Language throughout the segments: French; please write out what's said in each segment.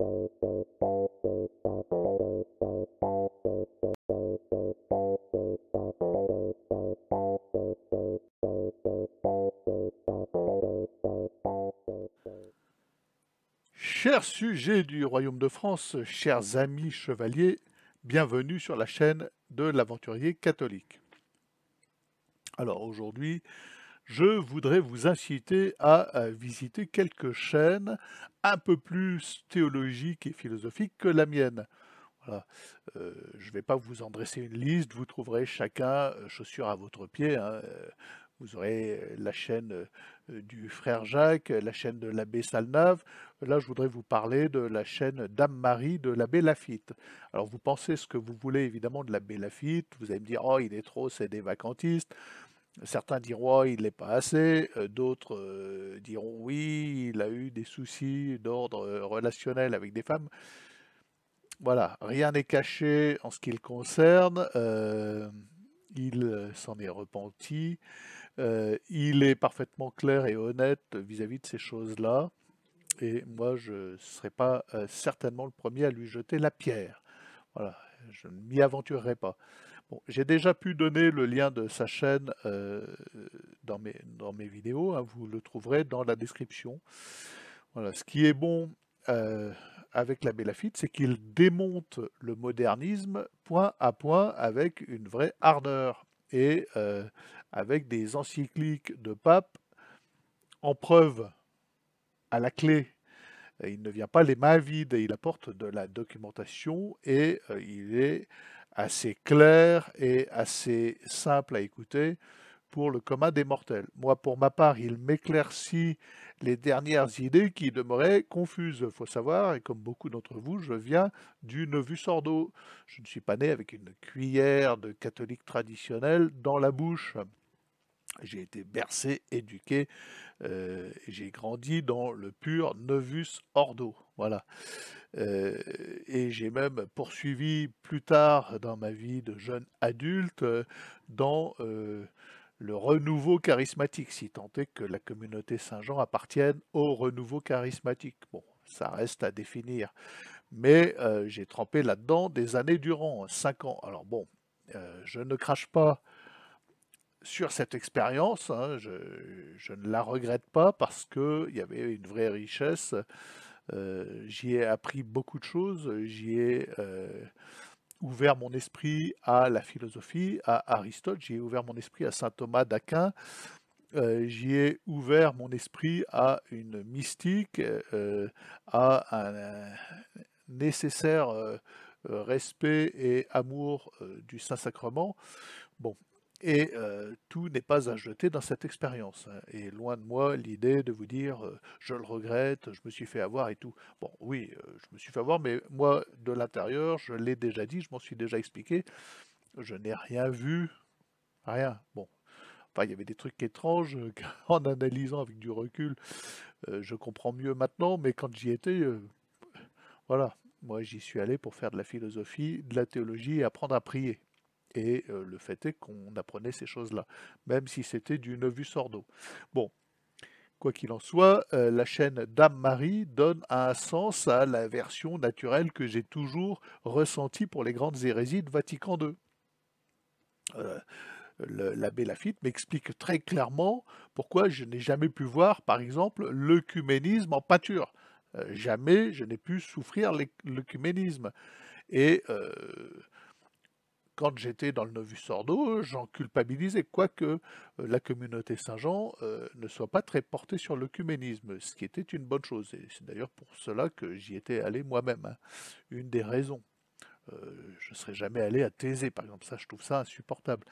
Chers sujets du Royaume de France, chers amis chevaliers, bienvenue sur la chaîne de l'aventurier catholique. Alors aujourd'hui, je voudrais vous inciter à visiter quelques chaînes un peu plus théologiques et philosophiques que la mienne. Voilà. Je ne vais pas vous en dresser une liste, vous trouverez chacun chaussure à votre pied, hein. Vous aurez la chaîne du frère Jacques, la chaîne de l'abbé Salnave. Là, je voudrais vous parler de la chaîne Dame Marie de l'abbé Laffitte. Alors, vous pensez ce que vous voulez évidemment de l'abbé Laffitte. Vous allez me dire, oh, il est trop, c'est des vacantistes. Certains diront, oh, il n'est pas assez. D'autres diront, oui, il a eu des soucis d'ordre relationnel avec des femmes. Voilà, rien n'est caché en ce qui le concerne. Il s'en est repenti. Il est parfaitement clair et honnête vis-à-vis de ces choses-là. Et moi, je ne serai pas certainement le premier à lui jeter la pierre. Voilà, je ne m'y aventurerai pas. Bon, j'ai déjà pu donner le lien de sa chaîne dans mes vidéos, hein, vous le trouverez dans la description. Voilà, ce qui est bon avec l'abbé Laffitte, c'est qu'il démonte le modernisme point à point avec une vraie ardeur et avec des encycliques de pape en preuve à la clé. Il ne vient pas les mains vides, il apporte de la documentation et il est assez clair et assez simple à écouter pour le commun des mortels. Moi, pour ma part, il m'éclaircit les dernières idées qui demeuraient confuses. Il faut savoir, et comme beaucoup d'entre vous, je viens du Novus Ordo. Je ne suis pas né avec une cuillère de catholique traditionnelle dans la bouche. J'ai été bercé, éduqué, j'ai grandi dans le pur Novus Ordo. Voilà. Et j'ai même poursuivi plus tard dans ma vie de jeune adulte dans le renouveau charismatique, si tant est que la communauté Saint-Jean appartienne au renouveau charismatique. Bon, ça reste à définir. Mais j'ai trempé là-dedans des années durant, 5 ans. Alors bon, je ne crache pas sur cette expérience, hein, je ne la regrette pas parce qu'il y avait une vraie richesse. J'y ai appris beaucoup de choses, j'y ai ouvert mon esprit à la philosophie, à Aristote, j'y ai ouvert mon esprit à saint Thomas d'Aquin, j'y ai ouvert mon esprit à une mystique, à un nécessaire respect et amour du Saint-Sacrement. Bon, et tout n'est pas à jeter dans cette expérience, hein. Et loin de moi l'idée de vous dire je le regrette, je me suis fait avoir et tout. Bon, oui, je me suis fait avoir, mais moi, de l'intérieur, je l'ai déjà dit, je m'en suis déjà expliqué, je n'ai rien vu, rien. Bon, enfin, il y avait des trucs étranges qu'en analysant avec du recul, je comprends mieux maintenant, mais quand j'y étais, voilà, moi j'y suis allé pour faire de la philosophie, de la théologie et apprendre à prier. Et le fait est qu'on apprenait ces choses-là, même si c'était du Novus Ordo. Bon, quoi qu'il en soit, la chaîne Dame Marie donne un sens à la version naturelle que j'ai toujours ressentie pour les grandes hérésies de Vatican II. Euh, L'abbé Laffitte m'explique très clairement pourquoi je n'ai jamais pu voir, par exemple, l'œcuménisme en pâture. Jamais je n'ai pu souffrir l'œcuménisme. Et quand j'étais dans le Novus Ordo, j'en culpabilisais, quoique la communauté Saint-Jean ne soit pas très portée sur l'œcuménisme, ce qui était une bonne chose. Et c'est d'ailleurs pour cela que j'y étais allé moi-même, hein. Une des raisons. Je ne serais jamais allé à Thésée, par exemple. Ça, je trouve ça insupportable.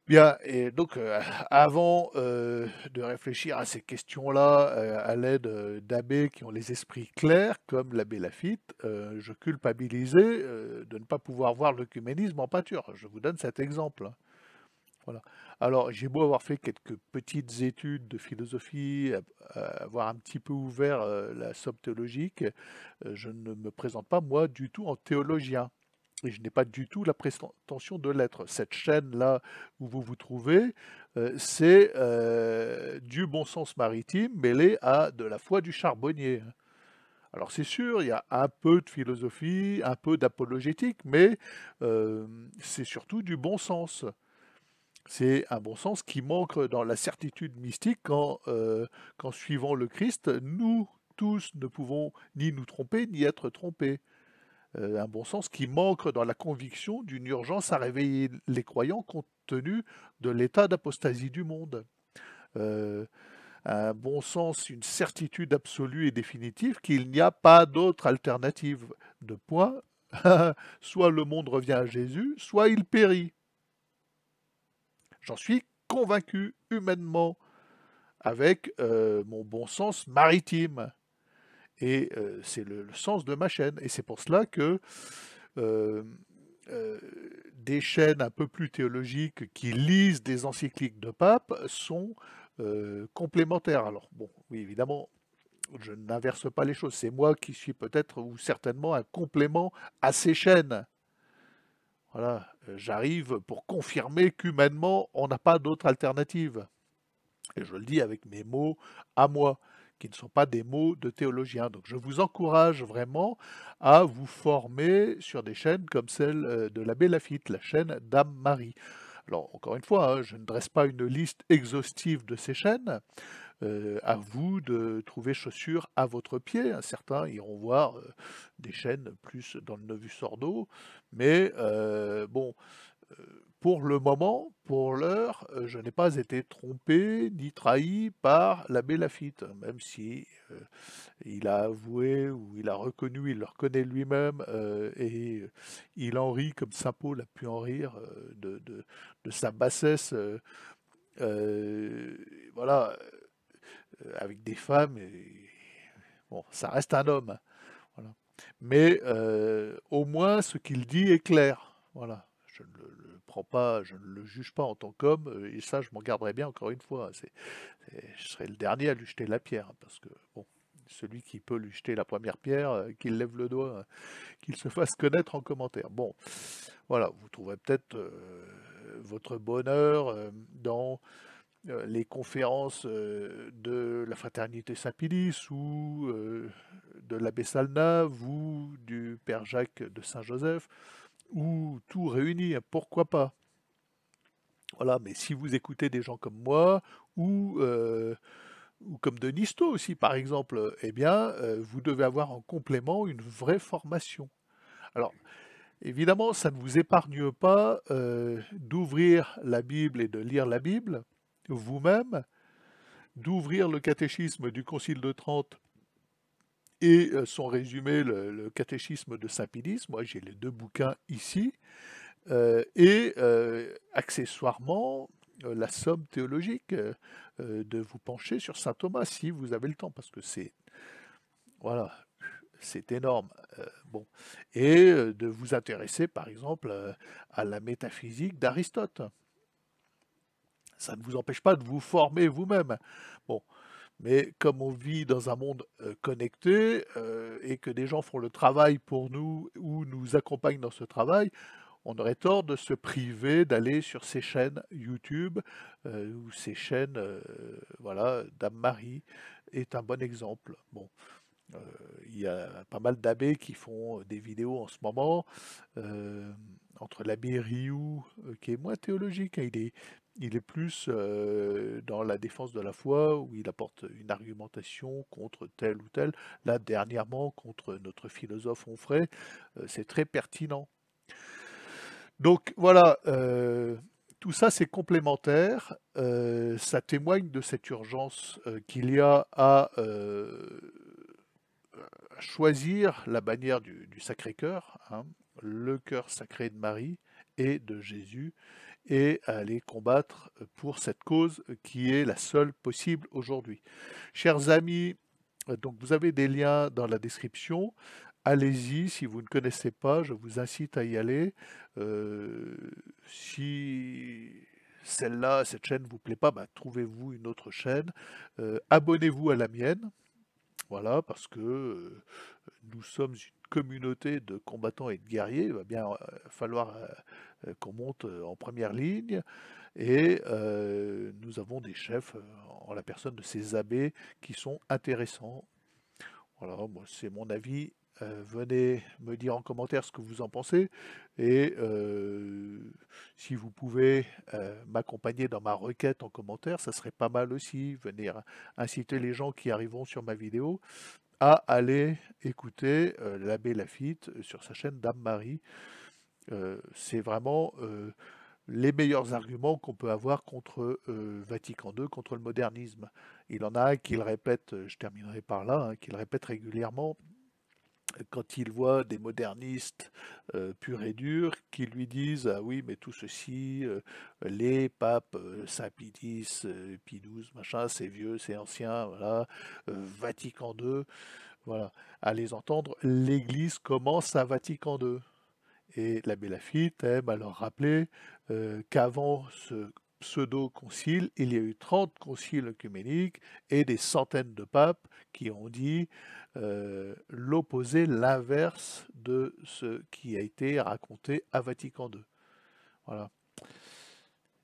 Bien, et donc avant de réfléchir à ces questions-là à l'aide d'abbés qui ont les esprits clairs, comme l'abbé Laffitte, je culpabilisais de ne pas pouvoir voir l'œcuménisme en pâture. Je vous donne cet exemple, hein. Voilà. Alors, j'ai beau avoir fait quelques petites études de philosophie, avoir un petit peu ouvert la somme théologique, je ne me présente pas, moi, du tout en théologien. Et je n'ai pas du tout la prétention de l'être. Cette chaîne-là où vous vous trouvez, c'est du bon sens maritime mêlé à de la foi du charbonnier, hein. Alors c'est sûr, il y a un peu de philosophie, un peu d'apologétique, mais c'est surtout du bon sens. C'est un bon sens qui manque dans la certitude mystique quand suivant le Christ, nous tous ne pouvons ni nous tromper, ni être trompés. Un bon sens qui manque dans la conviction d'une urgence à réveiller les croyants compte tenu de l'état d'apostasie du monde. Euh, un bon sens, une certitude absolue et définitive qu'il n'y a pas d'autre alternative. De point, soit le monde revient à Jésus, soit il périt. J'en suis convaincu humainement, avec mon bon sens maritime. Et c'est le sens de ma chaîne. Et c'est pour cela que euh, euh, des chaînes un peu plus théologiques qui lisent des encycliques de pape sont complémentaires. Alors bon, oui, évidemment, je n'inverse pas les choses. C'est moi qui suis peut-être ou certainement un complément à ces chaînes. Voilà, j'arrive pour confirmer qu'humainement, on n'a pas d'autre alternative. Et je le dis avec mes mots à moi, qui ne sont pas des mots de théologiens. Donc je vous encourage vraiment à vous former sur des chaînes comme celle de l'abbé Laffitte, la chaîne Dame Marie. Alors encore une fois, hein, je ne dresse pas une liste exhaustive de ces chaînes. À vous de trouver chaussures à votre pied. Certains iront voir des chaînes plus dans le Novus Ordo, mais bon, pour le moment, pour l'heure, je n'ai pas été trompé ni trahi par l'abbé Laffitte, même si il a avoué ou il a reconnu, il le reconnaît lui-même, et il en rit comme saint Paul a pu en rire de sa bassesse, euh, voilà, avec des femmes. Et, bon, ça reste un homme, voilà. Mais au moins, ce qu'il dit est clair. Voilà. Je ne le prends pas, je ne le juge pas en tant qu'homme, et ça, je m'en garderai bien encore une fois. Je serai le dernier à lui jeter la pierre, parce que, bon, celui qui peut lui jeter la première pierre, qu'il lève le doigt, qu'il se fasse connaître en commentaire. Bon, voilà, vous trouverez peut-être votre bonheur dans les conférences de la Fraternité Saint-Pilice ou de l'abbé Salnave ou du Père Jacques de Saint-Joseph, ou tout réuni, pourquoi pas. Voilà, mais si vous écoutez des gens comme moi, ou comme de Nisto aussi par exemple, eh bien, vous devez avoir en complément une vraie formation. Alors, évidemment, ça ne vous épargne pas d'ouvrir la Bible et de lire la Bible vous-même, d'ouvrir le catéchisme du Concile de Trente et son résumé, le catéchisme de Saint-Pédis. Moi, j'ai les deux bouquins ici. Et accessoirement, la somme théologique, de vous pencher sur saint Thomas si vous avez le temps, parce que c'est, voilà, c'est énorme. Bon. Et de vous intéresser, par exemple, à la métaphysique d'Aristote. Ça ne vous empêche pas de vous former vous-même. Bon, mais comme on vit dans un monde connecté et que des gens font le travail pour nous ou nous accompagnent dans ce travail, on aurait tort de se priver d'aller sur ces chaînes YouTube ou ces chaînes, voilà, Dame Marie est un bon exemple. Bon, euh, il y a pas mal d'abbés qui font des vidéos en ce moment, euh, entre l'abbé Rioux, qui est moins théologique, hein, il est plus dans la défense de la foi, où il apporte une argumentation contre tel ou tel. Là, dernièrement, contre notre philosophe Onfray, c'est très pertinent. Donc voilà, tout ça c'est complémentaire, ça témoigne de cette urgence qu'il y a à choisir la bannière du Sacré-Cœur, hein, le cœur sacré de Marie et de Jésus, et à aller combattre pour cette cause qui est la seule possible aujourd'hui. Chers amis, donc vous avez des liens dans la description. Allez-y, si vous ne connaissez pas, je vous incite à y aller. Euh, si celle-là, cette chaîne vous plaît pas, bah, trouvez-vous une autre chaîne. Abonnez-vous à la mienne, voilà, parce que nous sommes une communauté de combattants et de guerriers. Il va bien falloir qu'on monte en première ligne. Et nous avons des chefs en la personne de ces abbés qui sont intéressants. Voilà, moi, c'est mon avis. Venez me dire en commentaire ce que vous en pensez et si vous pouvez m'accompagner dans ma requête en commentaire, ça serait pas mal aussi. Venez inciter les gens qui arriveront sur ma vidéo à aller écouter l'abbé Laffitte sur sa chaîne Dame Marie. C'est vraiment les meilleurs arguments qu'on peut avoir contre Vatican II, contre le modernisme. Il en a un qui le répète, je terminerai par là, hein, qui le répète régulièrement quand il voit des modernistes purs et durs qui lui disent ah oui mais tout ceci les papes Saint Pie X, Pie XII machin c'est vieux c'est ancien voilà Vatican II voilà à les entendre l'Église commence à Vatican II et l'abbé Laffitte aime à leur rappeler qu'avant ce pseudo-concile, il y a eu 30 conciles œcuméniques et des centaines de papes qui ont dit l'opposé, l'inverse de ce qui a été raconté à Vatican II. Voilà.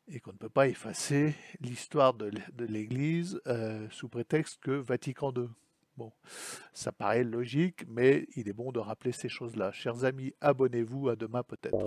Et qu'on ne peut pas effacer l'histoire de l'Église sous prétexte que Vatican II. Bon, ça paraît logique, mais il est bon de rappeler ces choses-là. Chers amis, abonnez-vous, à demain peut-être.